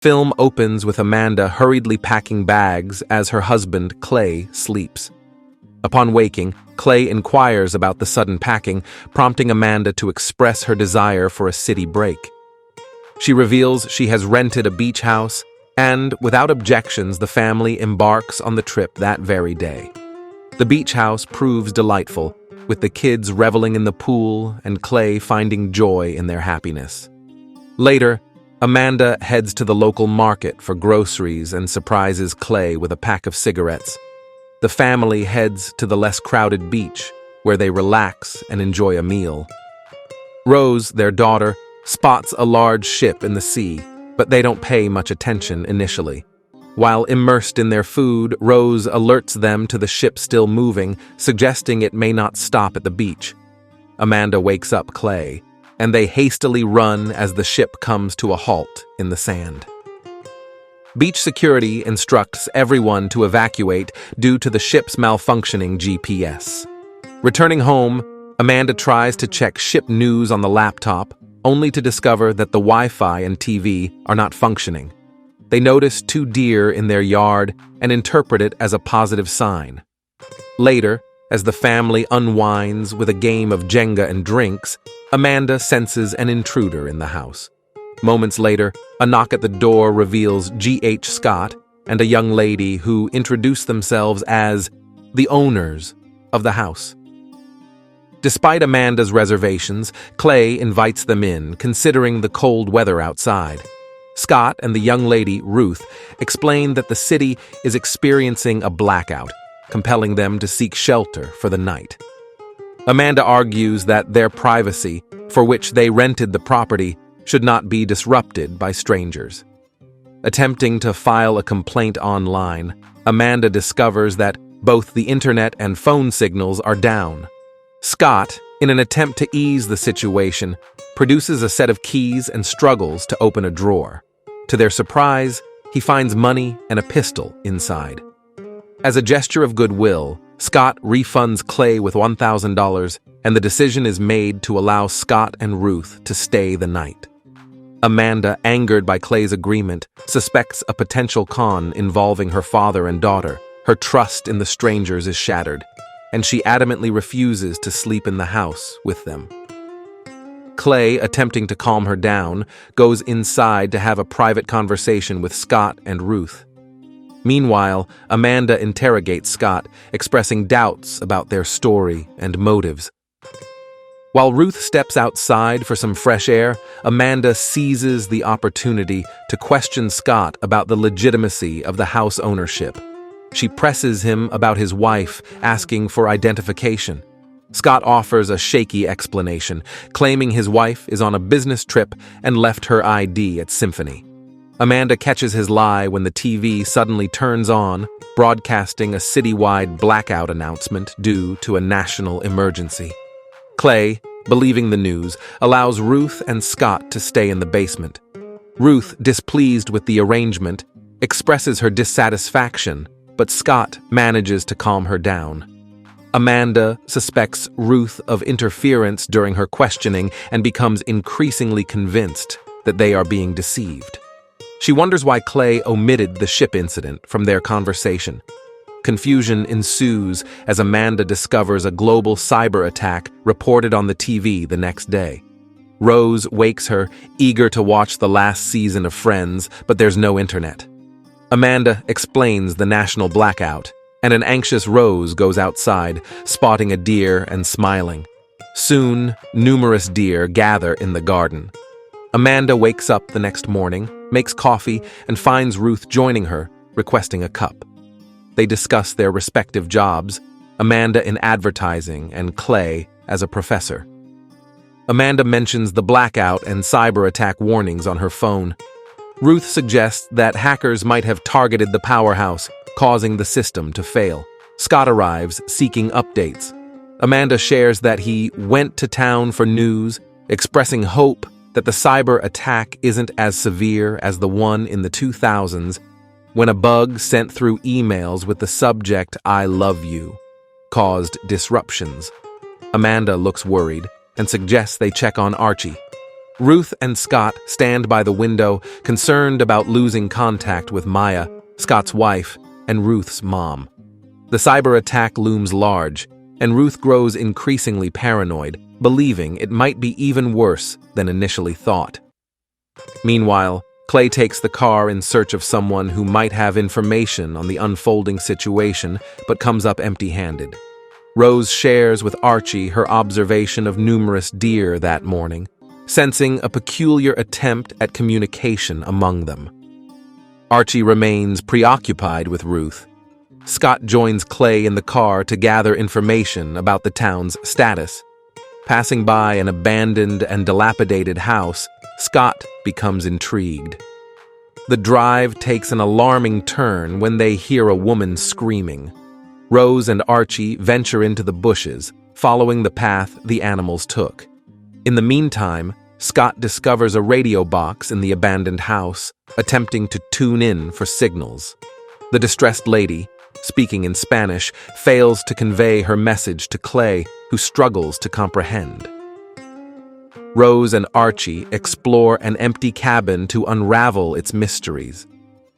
Film opens with Amanda hurriedly packing bags as her husband, Clay, sleeps. Upon waking, Clay inquires about the sudden packing, prompting Amanda to express her desire for a city break. She reveals she has rented a beach house, and, without objections, the family embarks on the trip that very day. The beach house proves delightful, with the kids reveling in the pool and Clay finding joy in their happiness. Later, Amanda heads to the local market for groceries and surprises Clay with a pack of cigarettes. The family heads to the less crowded beach, where they relax and enjoy a meal. Rose, their daughter, spots a large ship in the sea, but they don't pay much attention initially. While immersed in their food, Rose alerts them to the ship still moving, suggesting it may not stop at the beach. Amanda wakes up Clay, and they hastily run as the ship comes to a halt in the sand. Beach security instructs everyone to evacuate due to the ship's malfunctioning GPS. Returning home, Amanda tries to check ship news on the laptop, only to discover that the Wi-Fi and TV are not functioning. They notice 2 deer in their yard and interpret it as a positive sign. Later, as the family unwinds with a game of Jenga and drinks, Amanda senses an intruder in the house. Moments later, a knock at the door reveals G.H. Scott and a young lady who introduce themselves as the owners of the house. Despite Amanda's reservations, Clay invites them in, considering the cold weather outside. Scott and the young lady, Ruth, explain that the city is experiencing a blackout, compelling them to seek shelter for the night. Amanda argues that their privacy, for which they rented the property, should not be disrupted by strangers. Attempting to file a complaint online, Amanda discovers that both the internet and phone signals are down. Scott, in an attempt to ease the situation, produces a set of keys and struggles to open a drawer. To their surprise, he finds money and a pistol inside. As a gesture of goodwill, Scott refunds Clay with $1,000, and the decision is made to allow Scott and Ruth to stay the night. Amanda, angered by Clay's agreement, suspects a potential con involving her father and daughter. Her trust in the strangers is shattered, and she adamantly refuses to sleep in the house with them. Clay, attempting to calm her down, goes inside to have a private conversation with Scott and Ruth. Meanwhile, Amanda interrogates Scott, expressing doubts about their story and motives. While Ruth steps outside for some fresh air, Amanda seizes the opportunity to question Scott about the legitimacy of the house ownership. She presses him about his wife, asking for identification. Scott offers a shaky explanation, claiming his wife is on a business trip and left her ID at Symphony. Amanda catches his lie when the TV suddenly turns on, broadcasting a citywide blackout announcement due to a national emergency. Clay, believing the news, allows Ruth and Scott to stay in the basement. Ruth, displeased with the arrangement, expresses her dissatisfaction, but Scott manages to calm her down. Amanda suspects Ruth of interference during her questioning and becomes increasingly convinced that they are being deceived. She wonders why Clay omitted the ship incident from their conversation. Confusion ensues as Amanda discovers a global cyber attack reported on the TV the next day. Rose wakes her, eager to watch the last season of Friends, but there's no internet. Amanda explains the national blackout, and an anxious Rose goes outside, spotting a deer and smiling. Soon, numerous deer gather in the garden. Amanda wakes up the next morning, makes coffee, and finds Ruth joining her, requesting a cup. They discuss their respective jobs, Amanda in advertising and Clay as a professor. Amanda mentions the blackout and cyber attack warnings on her phone. Ruth suggests that hackers might have targeted the powerhouse, causing the system to fail. Scott arrives, seeking updates. Amanda shares that he went to town for news, expressing hope that the cyber attack isn't as severe as the one in the 2000s, when a bug sent through emails with the subject "I love you" caused disruptions. Amanda looks worried and suggests they check on Archie. Ruth and Scott stand by the window, concerned about losing contact with Maya, Scott's wife, and Ruth's mom. The cyber attack looms large, and Ruth grows increasingly paranoid, believing it might be even worse than initially thought. Meanwhile, Clay takes the car in search of someone who might have information on the unfolding situation, but comes up empty-handed. Rose shares with Archie her observation of numerous deer that morning, sensing a peculiar attempt at communication among them. Archie remains preoccupied with Ruth. Scott joins Clay in the car to gather information about the town's status. Passing by an abandoned and dilapidated house, Scott becomes intrigued. The drive takes an alarming turn when they hear a woman screaming. Rose and Archie venture into the bushes, following the path the animals took. In the meantime, Scott discovers a radio box in the abandoned house, attempting to tune in for signals. The distressed lady, speaking in Spanish, fails to convey her message to Clay, who struggles to comprehend. Rose and Archie explore an empty cabin to unravel its mysteries.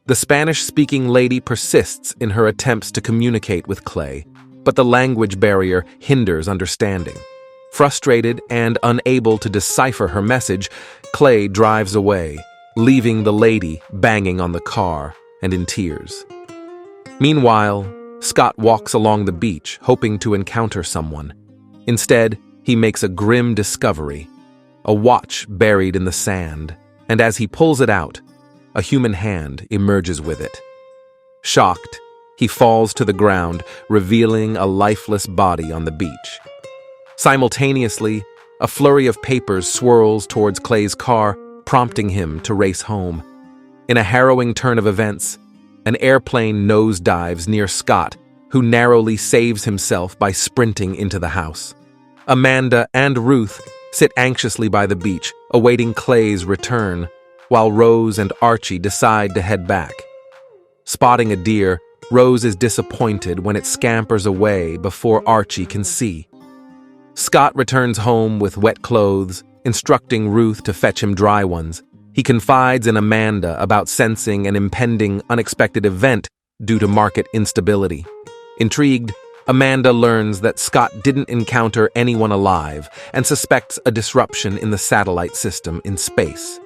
The Spanish-speaking lady persists in her attempts to communicate with Clay, but the language barrier hinders understanding. Frustrated and unable to decipher her message, Clay drives away, leaving the lady banging on the car and in tears. Meanwhile, Scott walks along the beach, hoping to encounter someone. Instead, he makes a grim discovery: a watch buried in the sand, and as he pulls it out, a human hand emerges with it. Shocked, he falls to the ground, revealing a lifeless body on the beach. Simultaneously, a flurry of papers swirls towards Clay's car, prompting him to race home. In a harrowing turn of events, an airplane nosedives near Scott, who narrowly saves himself by sprinting into the house. Amanda and Ruth sit anxiously by the beach, awaiting Clay's return, while Rose and Archie decide to head back. Spotting a deer, Rose is disappointed when it scampers away before Archie can see. Scott returns home with wet clothes, instructing Ruth to fetch him dry ones. He confides in Amanda about sensing an impending unexpected event due to market instability. Intrigued, Amanda learns that Scott didn't encounter anyone alive and suspects a disruption in the satellite system in space.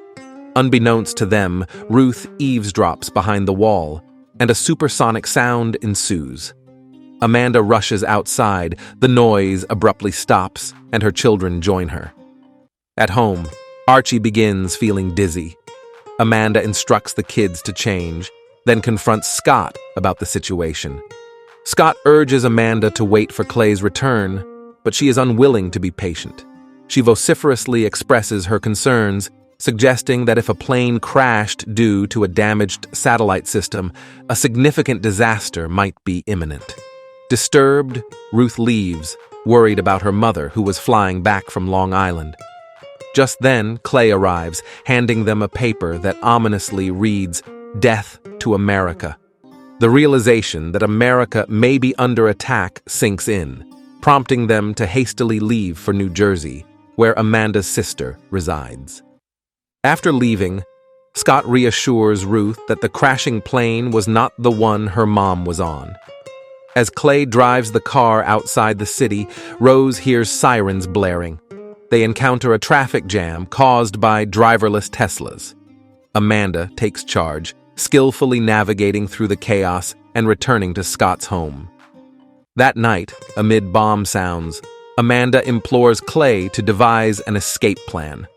Unbeknownst to them, Ruth eavesdrops behind the wall, and a supersonic sound ensues. Amanda rushes outside, the noise abruptly stops, and her children join her. At home, Archie begins feeling dizzy. Amanda instructs the kids to change, then confronts Scott about the situation. Scott urges Amanda to wait for Clay's return, but she is unwilling to be patient. She vociferously expresses her concerns, suggesting that if a plane crashed due to a damaged satellite system, a significant disaster might be imminent. Disturbed, Ruth leaves, worried about her mother, who was flying back from Long Island. Just then, Clay arrives, handing them a paper that ominously reads, "Death to America." The realization that America may be under attack sinks in, prompting them to hastily leave for New Jersey, where Amanda's sister resides. After leaving, Scott reassures Ruth that the crashing plane was not the one her mom was on. As Clay drives the car outside the city, Rose hears sirens blaring. They encounter a traffic jam caused by driverless Teslas. Amanda takes charge, skillfully navigating through the chaos and returning to Scott's home. That night, amid bomb sounds, Amanda implores Clay to devise an escape plan.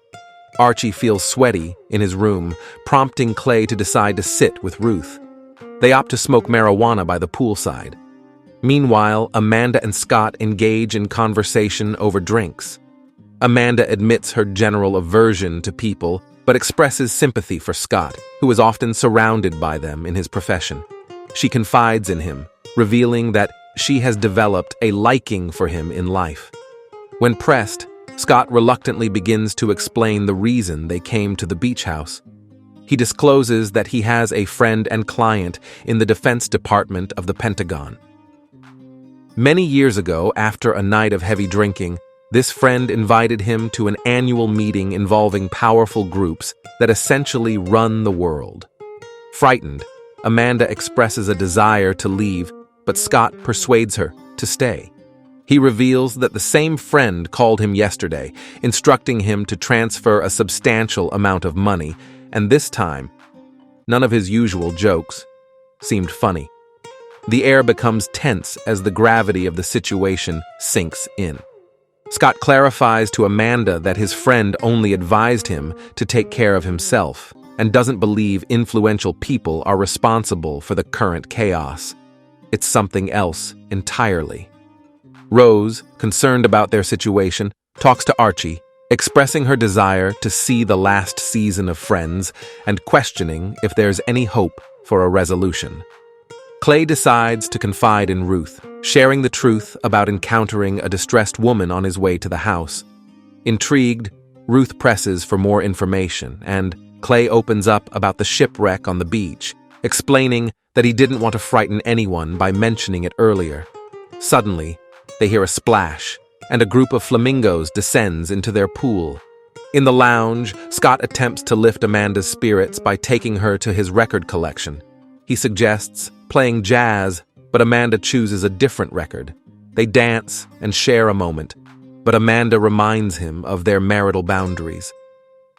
Archie feels sweaty in his room, prompting Clay to decide to sit with Ruth. They opt to smoke marijuana by the poolside. Meanwhile, Amanda and Scott engage in conversation over drinks. Amanda admits her general aversion to people, but expresses sympathy for Scott, who is often surrounded by them in his profession. She confides in him, revealing that she has developed a liking for him in life. When pressed, Scott reluctantly begins to explain the reason they came to the beach house. He discloses that he has a friend and client in the Defense Department of the Pentagon. Many years ago, after a night of heavy drinking, This friend invited him to an annual meeting involving powerful groups that essentially run the world. Frightened, Amanda expresses a desire to leave, but Scott persuades her to stay. He reveals that the same friend called him yesterday, instructing him to transfer a substantial amount of money, and this time, none of his usual jokes seemed funny. The air becomes tense as the gravity of the situation sinks in. Scott clarifies to Amanda that his friend only advised him to take care of himself and doesn't believe influential people are responsible for the current chaos. It's something else entirely. Rose, concerned about their situation, talks to Archie, expressing her desire to see the last season of Friends and questioning if there's any hope for a resolution. Clay decides to confide in Ruth, sharing the truth about encountering a distressed woman on his way to the house. Intrigued, Ruth presses for more information, and Clay opens up about the shipwreck on the beach, explaining that he didn't want to frighten anyone by mentioning it earlier. Suddenly, they hear a splash, and a group of flamingos descends into their pool. In the lounge, Scott attempts to lift Amanda's spirits by taking her to his record collection. He suggests playing jazz, but Amanda chooses a different record. They dance and share a moment, but Amanda reminds him of their marital boundaries.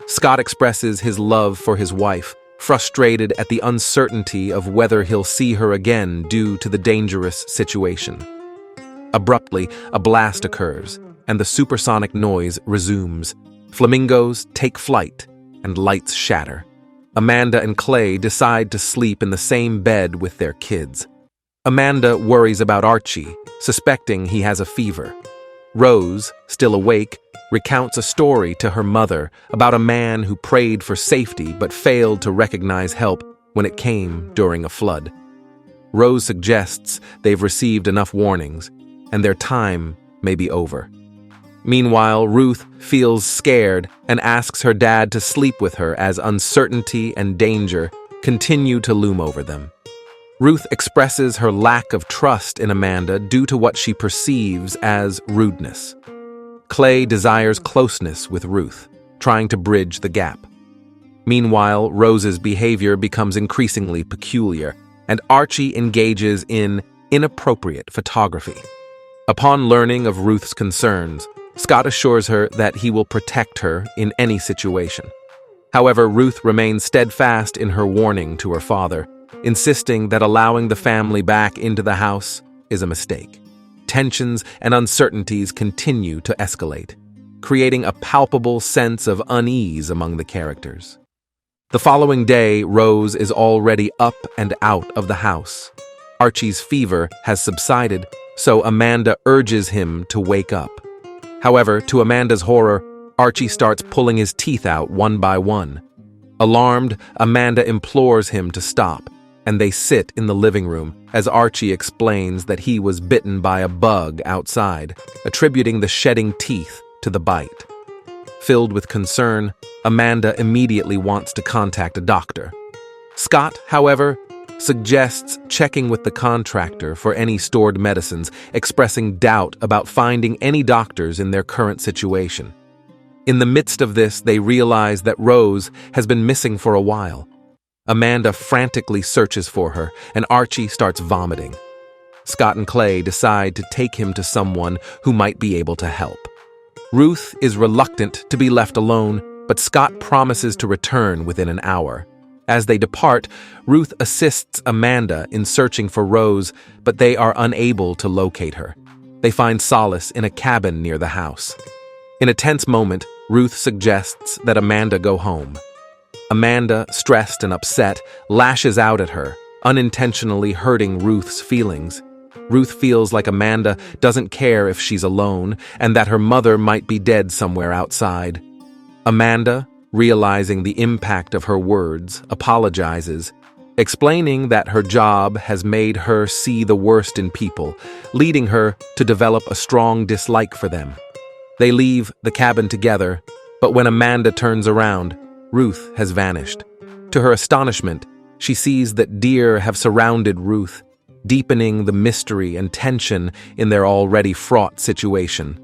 Scott expresses his love for his wife, frustrated at the uncertainty of whether he'll see her again due to the dangerous situation. Abruptly, a blast occurs, and the supersonic noise resumes. Flamingos take flight, and lights shatter. Amanda and Clay decide to sleep in the same bed with their kids. Amanda worries about Archie, suspecting he has a fever. Rose, still awake, recounts a story to her mother about a man who prayed for safety but failed to recognize help when it came during a flood. Rose suggests they've received enough warnings, and their time may be over. Meanwhile, Ruth feels scared and asks her dad to sleep with her as uncertainty and danger continue to loom over them. Ruth expresses her lack of trust in Amanda due to what she perceives as rudeness. Clay desires closeness with Ruth, trying to bridge the gap. Meanwhile, Rose's behavior becomes increasingly peculiar, and Archie engages in inappropriate photography. Upon learning of Ruth's concerns, Scott assures her that he will protect her in any situation. However, Ruth remains steadfast in her warning to her father, insisting that allowing the family back into the house is a mistake. Tensions and uncertainties continue to escalate, creating a palpable sense of unease among the characters. The following day, Rose is already up and out of the house. Archie's fever has subsided, so Amanda urges him to wake up. However, to Amanda's horror, Archie starts pulling his teeth out one by one. Alarmed, Amanda implores him to stop, and they sit in the living room as Archie explains that he was bitten by a bug outside, attributing the shedding teeth to the bite. Filled with concern, Amanda immediately wants to contact a doctor. Scott, however, suggests checking with the contractor for any stored medicines, expressing doubt about finding any doctors in their current situation. In the midst of this, they realize that Rose has been missing for a while. Amanda frantically searches for her, and Archie starts vomiting. Scott and Clay decide to take him to someone who might be able to help. Ruth is reluctant to be left alone, but Scott promises to return within an hour. As they depart, Ruth assists Amanda in searching for Rose, but they are unable to locate her. They find solace in a cabin near the house. In a tense moment, Ruth suggests that Amanda go home. Amanda, stressed and upset, lashes out at her, unintentionally hurting Ruth's feelings. Ruth feels like Amanda doesn't care if she's alone and that her mother might be dead somewhere outside. Amanda, realizing the impact of her words, apologizes, explaining that her job has made her see the worst in people, leading her to develop a strong dislike for them. They leave the cabin together, but when Amanda turns around, Ruth has vanished. To her astonishment, she sees that deer have surrounded Ruth, deepening the mystery and tension in their already fraught situation.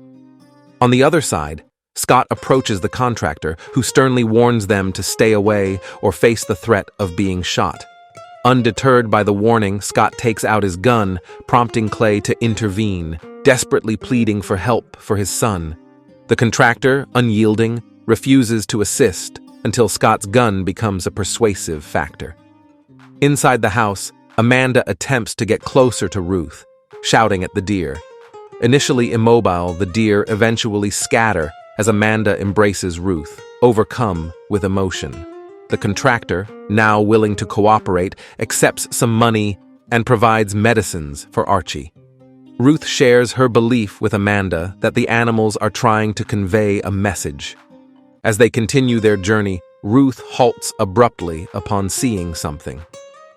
On the other side, Scott approaches the contractor, who sternly warns them to stay away or face the threat of being shot. Undeterred by the warning, Scott takes out his gun, prompting Clay to intervene, desperately pleading for help for his son. The contractor, unyielding, refuses to assist until Scott's gun becomes a persuasive factor. Inside the house, Amanda attempts to get closer to Ruth, shouting at the deer. Initially immobile, the deer eventually scatter as Amanda embraces Ruth, overcome with emotion. The contractor, now willing to cooperate, accepts some money and provides medicines for Archie. Ruth shares her belief with Amanda that the animals are trying to convey a message. As they continue their journey, Ruth halts abruptly upon seeing something.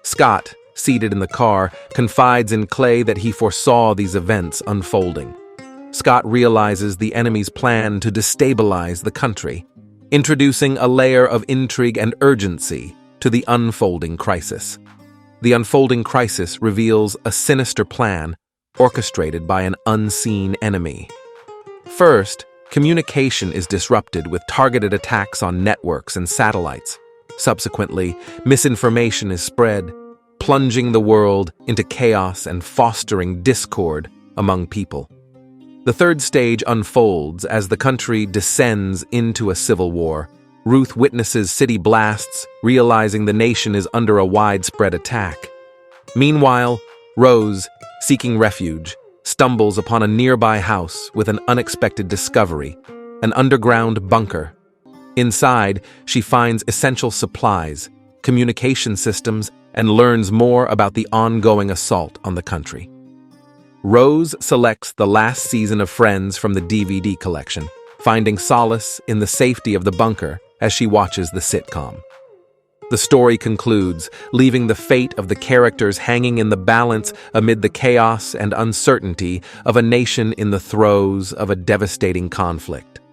Scott, seated in the car, confides in Clay that he foresaw these events unfolding. Scott realizes the enemy's plan to destabilize the country, introducing a layer of intrigue and urgency to the unfolding crisis. The unfolding crisis reveals a sinister plan orchestrated by an unseen enemy. First, communication is disrupted with targeted attacks on networks and satellites. Subsequently, misinformation is spread, plunging the world into chaos and fostering discord among people. The third stage unfolds as the country descends into a civil war. Ruth witnesses city blasts, realizing the nation is under a widespread attack. Meanwhile, Rose, seeking refuge, stumbles upon a nearby house with an unexpected discovery, an underground bunker. Inside, she finds essential supplies, communication systems, and learns more about the ongoing assault on the country. Rose selects the last season of Friends from the DVD collection, finding solace in the safety of the bunker as she watches the sitcom. The story concludes, leaving the fate of the characters hanging in the balance amid the chaos and uncertainty of a nation in the throes of a devastating conflict.